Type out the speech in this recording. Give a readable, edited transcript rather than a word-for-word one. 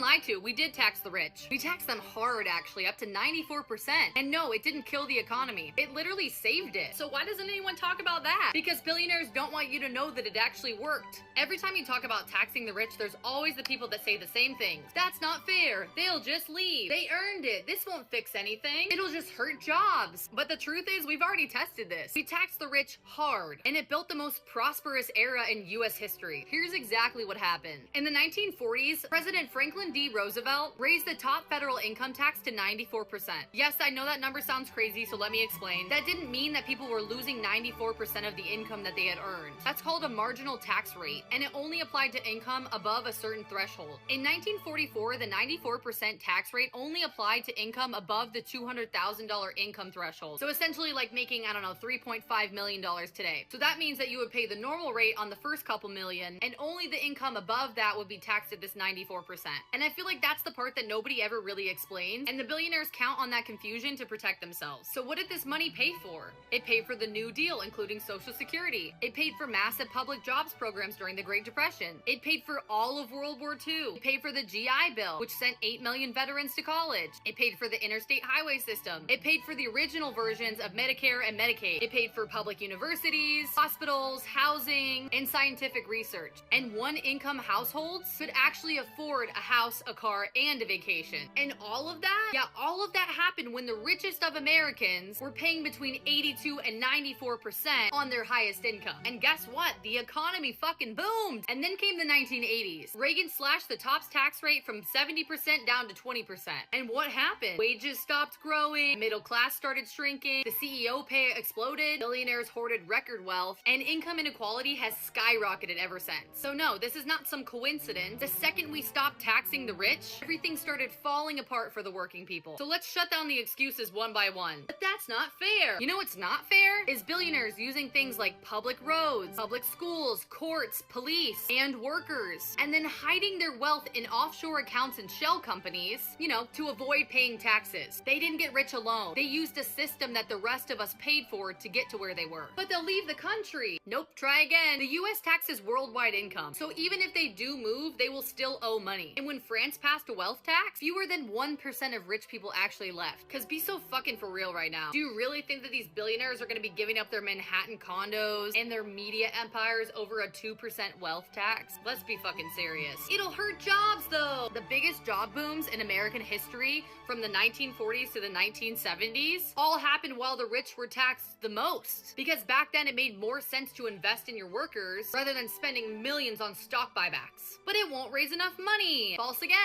lie to. We did tax the rich. We taxed them hard, actually, up to 94%. And no, it didn't kill the economy. It literally saved it. So why doesn't anyone talk about that? Because billionaires don't want you to know that it actually worked. Every time you talk about taxing the rich, there's always the people that say the same things. That's not fair. They'll just leave. They earned it. This won't fix anything. It'll just hurt jobs. But the truth is, we've already tested this. We taxed the rich hard, and it built the most prosperous era in US history. Here's exactly what happened. In the 1940s, President Franklin D. Roosevelt raised the top federal income tax to 94%. Yes, I know that number sounds crazy, so let me explain. That didn't mean that people were losing 94% of the income that they had earned. That's called a marginal tax rate, and it only applied to income above a certain threshold. In 1944, the 94% tax rate only applied to income above the $200,000 income threshold. So essentially like making, I don't know, $3.5 million today. So that means that you would pay the normal rate on the first couple million, and only the income above that would be taxed at this 94%. And I feel like that's the part that nobody ever really explains, and the billionaires count on that confusion to protect themselves. So what did this money pay for? It paid for the New Deal, including Social Security. It paid for massive public jobs programs during the Great Depression. It paid for all of World War II. It paid for the GI Bill, which sent 8 million veterans to college. It paid for the interstate highway system. It paid for the original versions of Medicare and Medicaid. It paid for public universities, hospitals, housing, and scientific research. And one-income households could actually afford a house, a car, and a vacation. And all of that? Yeah, all of that happened when the richest of Americans were paying between 82 and 94% on their highest income. And guess what? The economy fucking boomed. And then came the 1980s. Reagan slashed the top tax rate from 70% down to 20%. And what happened? Wages stopped growing, middle class started shrinking, the CEO pay exploded, billionaires hoarded record wealth, and income inequality has skyrocketed ever since. So no, this is not some coincidence. The second we stopped taxing the rich, everything started falling apart for the working people. So let's shut down the excuses one by one. But that's not fair. You know what's not fair? Is billionaires using things like public roads, public schools, courts, police, and workers, and then hiding their wealth in offshore accounts and shell companies, you know, to avoid paying taxes. They didn't get rich alone. They used a system that the rest of us paid for to get to where they were. But they'll leave the country. Nope, try again. The US taxes worldwide income. So even if they do move, they will still owe money. And when France passed a wealth tax, fewer than 1% of rich people actually left. Cause be so fucking for real right now. Do you really think that these billionaires are gonna be giving up their Manhattan condos and their media empires over a 2% wealth tax? Let's be fucking serious. It'll hurt jobs though. The biggest job booms in American history from the 1940s to the 1970s all happened while the rich were taxed the most. Because back then it made more sense to invest in your workers rather than spending millions on stock buybacks. But it won't raise enough money. False again.